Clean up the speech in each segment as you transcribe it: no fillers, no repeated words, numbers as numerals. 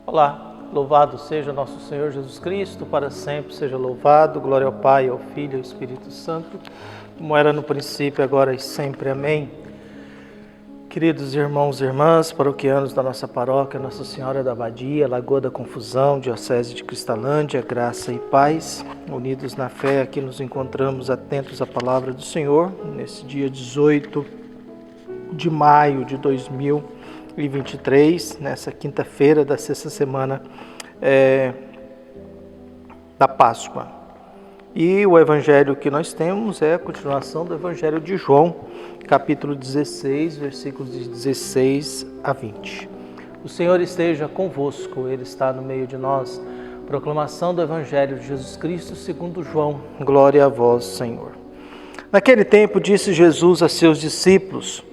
Olá, louvado seja nosso Senhor Jesus Cristo, para sempre seja louvado, glória ao Pai, ao Filho e ao Espírito Santo, como era no princípio, agora e sempre. Amém. Queridos irmãos e irmãs, paroquianos da nossa paróquia, Nossa Senhora da Abadia, Lagoa da Confusão, Diocese de Cristalândia, graça e paz, unidos na fé, aqui nos encontramos atentos à palavra do Senhor, nesse dia 18 de maio de 2023, nessa quinta-feira da sexta semana da Páscoa. E o evangelho que nós temos é a continuação do evangelho de João, capítulo 16, versículos de 16 a 20. O Senhor esteja convosco, Ele está no meio de nós. Proclamação do evangelho de Jesus Cristo segundo João. Glória a vós, Senhor. Naquele tempo disse Jesus a seus discípulos: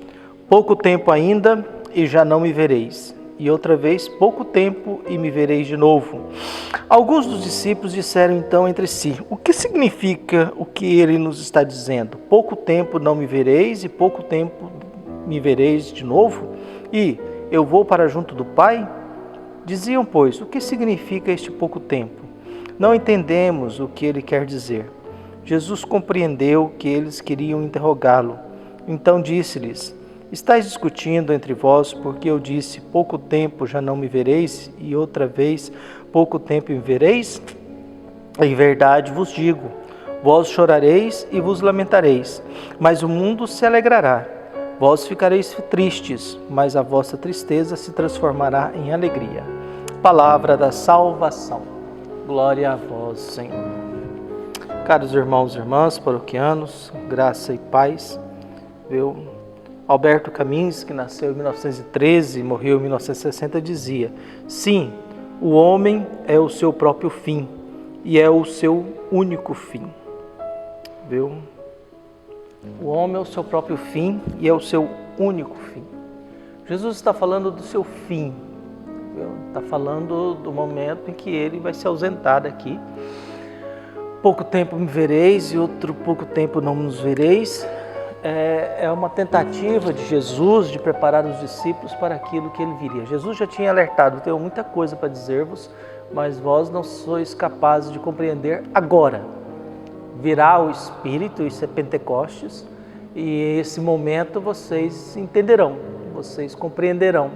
pouco tempo ainda e já não me vereis. E outra vez, pouco tempo e me vereis de novo. Alguns dos discípulos disseram então entre si: o que significa o que ele nos está dizendo? Pouco tempo não me vereis e pouco tempo me vereis de novo? E eu vou para junto do Pai? Diziam, pois, o que significa este pouco tempo? Não entendemos o que ele quer dizer. Jesus compreendeu que eles queriam interrogá-lo. Então disse-lhes: estais discutindo entre vós, porque eu disse, pouco tempo já não me vereis, e outra vez, pouco tempo me vereis? Em verdade vos digo, vós chorareis e vos lamentareis, mas o mundo se alegrará. Vós ficareis tristes, mas a vossa tristeza se transformará em alegria. Palavra da salvação. Glória a vós, Senhor. Caros irmãos e irmãs, paroquianos, graça e paz. Alberto Camins, que nasceu em 1913 e morreu em 1960, dizia: sim, o homem é o seu próprio fim e é o seu único fim. O homem é o seu próprio fim e é o seu único fim. Jesus está falando do seu fim, está falando do momento em que ele vai se ausentar daqui. Pouco tempo me vereis e outro pouco tempo não nos vereis. É uma tentativa de Jesus de preparar os discípulos para aquilo que ele viria. Jesus já tinha alertado: tenho muita coisa para dizer-vos, mas vós não sois capazes de compreender agora. Virá o Espírito, isso é Pentecostes, e esse momento vocês entenderão, vocês compreenderão,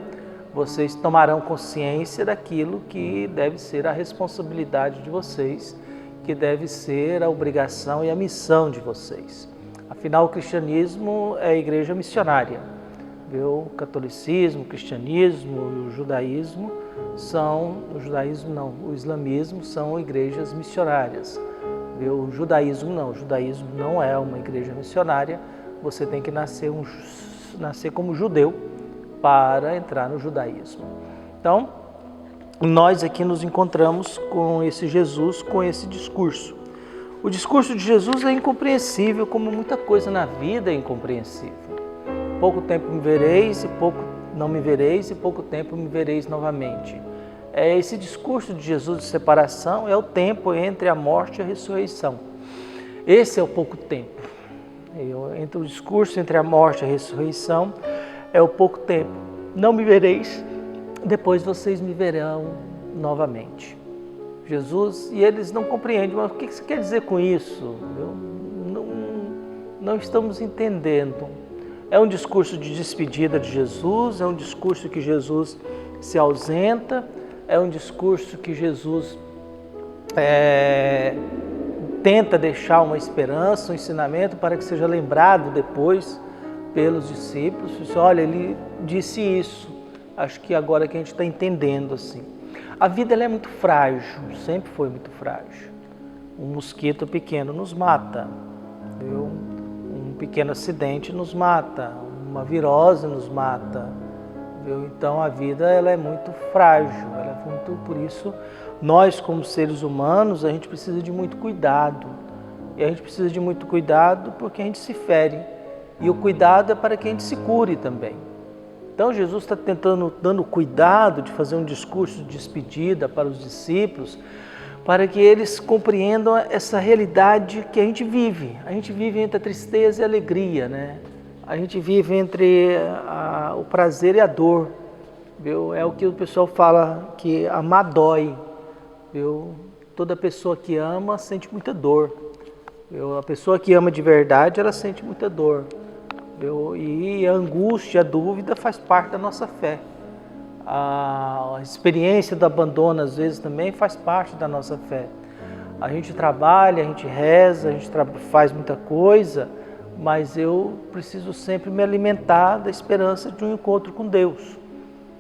vocês tomarão consciência daquilo que deve ser a responsabilidade de vocês, que deve ser a obrigação e a missão de vocês. Afinal, o cristianismo é a igreja missionária. O catolicismo, o cristianismo e o judaísmo o islamismo são igrejas missionárias. O judaísmo não é uma igreja missionária. Você tem que nascer como judeu para entrar no judaísmo. Então, nós aqui nos encontramos com esse Jesus, com esse discurso. O discurso de Jesus é incompreensível, como muita coisa na vida é incompreensível. Pouco tempo me vereis e pouco não me vereis, e pouco tempo me vereis novamente. Esse discurso de Jesus de separação é o tempo entre a morte e a ressurreição. Esse é o pouco tempo. Entre o discurso entre a morte e a ressurreição é o pouco tempo. Não me vereis, depois vocês me verão novamente. Jesus, e eles não compreendem, mas o que você quer dizer com isso? Não estamos entendendo. É um discurso de despedida de Jesus, é um discurso que Jesus se ausenta, é um discurso que Jesus tenta deixar uma esperança, um ensinamento para que seja lembrado depois pelos discípulos. Olha, ele disse isso, acho que agora que a gente está entendendo assim. A vida ela é muito frágil, sempre foi muito frágil. Um mosquito pequeno nos mata, um pequeno acidente nos mata, uma virose nos mata. Então a vida ela é muito frágil, por isso nós como seres humanos a gente precisa de muito cuidado. E a gente precisa de muito cuidado porque a gente se fere. E o cuidado é para que a gente se cure também. Então Jesus está dando cuidado de fazer um discurso de despedida para os discípulos, para que eles compreendam essa realidade que a gente vive. A gente vive entre a tristeza e a alegria, né? A gente vive entre o prazer e a dor. viu? É o que o pessoal fala que amar dói, viu? Toda pessoa que ama sente muita dor, viu? A pessoa que ama de verdade, ela sente muita dor, viu? E a angústia, a dúvida faz parte da nossa fé. A experiência do abandono, às vezes, também faz parte da nossa fé. A gente trabalha, a gente reza, a gente faz muita coisa, mas eu preciso sempre me alimentar da esperança de um encontro com Deus.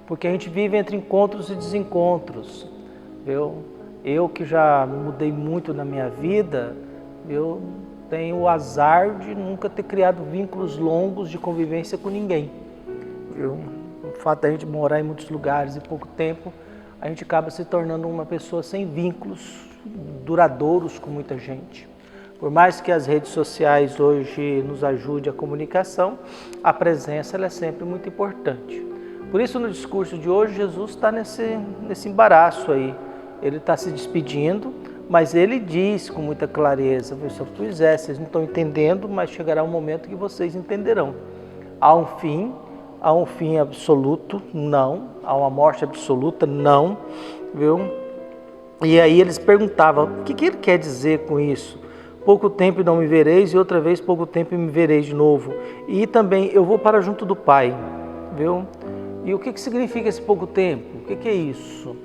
Porque a gente vive entre encontros e desencontros. Eu que já mudei muito na minha vida, eu tenho o azar de nunca ter criado vínculos longos de convivência com ninguém. O fato da gente morar em muitos lugares e pouco tempo, a gente acaba se tornando uma pessoa sem vínculos duradouros com muita gente. Por mais que as redes sociais hoje nos ajudem a comunicação, a presença ela é sempre muito importante. Por isso, no discurso de hoje, Jesus está nesse embaraço aí. Ele está se despedindo, mas ele diz com muita clareza: pois é, vocês não estão entendendo, mas chegará um momento que vocês entenderão. Há um fim absoluto? Não. Há uma morte absoluta? Não. Viu? E aí eles perguntavam: o que ele quer dizer com isso? Pouco tempo e não me vereis, e outra vez pouco tempo e me vereis de novo. E também eu vou para junto do Pai. Viu? E o que significa esse pouco tempo? O que é isso?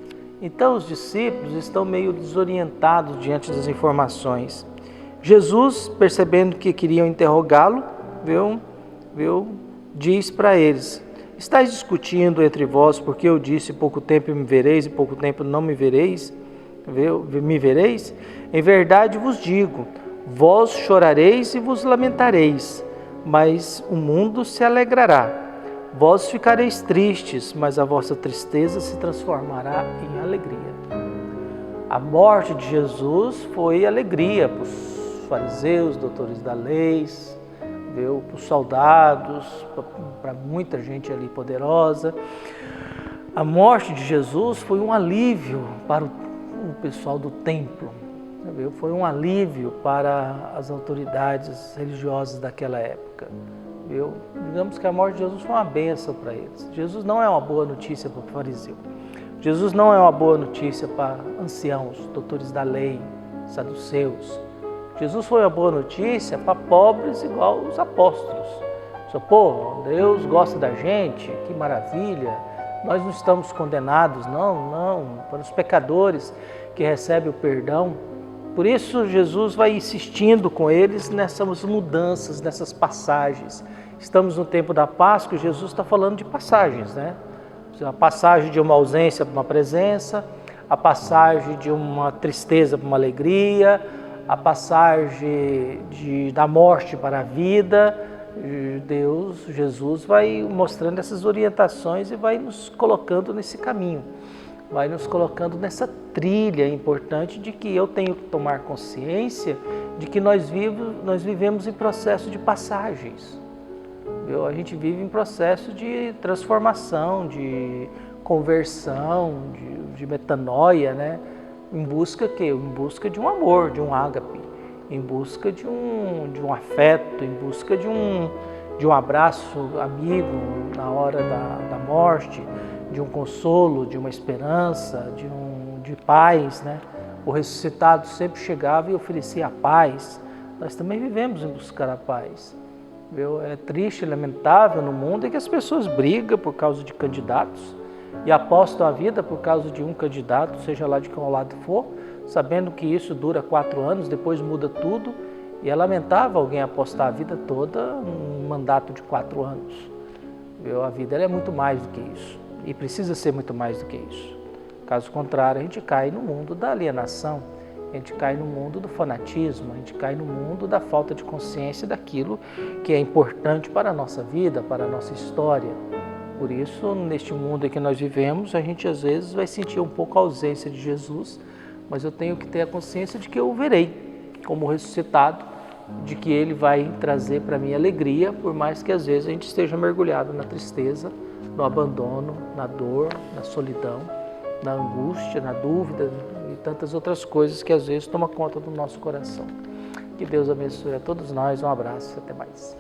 Então os discípulos estão meio desorientados diante das informações. Jesus, percebendo que queriam interrogá-lo, diz para eles: estáis discutindo entre vós porque eu disse pouco tempo me vereis e pouco tempo não me vereis? Me vereis? Em verdade vos digo, vós chorareis e vos lamentareis, mas o mundo se alegrará. Vós ficareis tristes, mas a vossa tristeza se transformará em alegria. A morte de Jesus foi alegria para os fariseus, doutores da lei, para os soldados, para muita gente ali poderosa. A morte de Jesus foi um alívio para o pessoal do templo, foi um alívio para as autoridades religiosas daquela época. Digamos que a morte de Jesus foi uma bênção para eles. Jesus não é uma boa notícia para o fariseu. Jesus não é uma boa notícia para anciãos, doutores da lei, saduceus. Jesus foi uma boa notícia para pobres igual os apóstolos. Deus gosta da gente, que maravilha. Nós não estamos condenados, não. Para os pecadores que recebem o perdão. Por isso Jesus vai insistindo com eles nessas mudanças, nessas passagens. Estamos no tempo da Páscoa e Jesus está falando de passagens, né? A passagem de uma ausência para uma presença, a passagem de uma tristeza para uma alegria, a passagem da morte para a vida. Jesus vai mostrando essas orientações e vai nos colocando nesse caminho. Vai nos colocando nessa trilha importante de que eu tenho que tomar consciência de que nós vivemos em processo de passagens. A gente vive em processo de transformação, de conversão, de metanoia, né? Em busca de um amor, de um ágape, em busca de um afeto, em busca de um abraço amigo na hora da morte, de um consolo, de uma esperança, de paz, né? O ressuscitado sempre chegava e oferecia a paz. Nós também vivemos em buscar a paz. É triste e lamentável no mundo que as pessoas brigam por causa de candidatos e apostam a vida por causa de um candidato, seja lá de qual lado for, sabendo que isso dura 4 anos, depois muda tudo. E é lamentável alguém apostar a vida toda num mandato de 4 anos. A vida ela é muito mais do que isso. E precisa ser muito mais do que isso. Caso contrário, a gente cai no mundo da alienação, a gente cai no mundo do fanatismo, a gente cai no mundo da falta de consciência daquilo que é importante para a nossa vida, para a nossa história. Por isso, neste mundo em que nós vivemos, a gente às vezes vai sentir um pouco a ausência de Jesus, mas eu tenho que ter a consciência de que eu o verei como ressuscitado, de que Ele vai trazer para mim alegria, por mais que às vezes a gente esteja mergulhado na tristeza, no abandono, na dor, na solidão, na angústia, na dúvida e tantas outras coisas que às vezes tomam conta do nosso coração. Que Deus abençoe a todos nós, um abraço e até mais.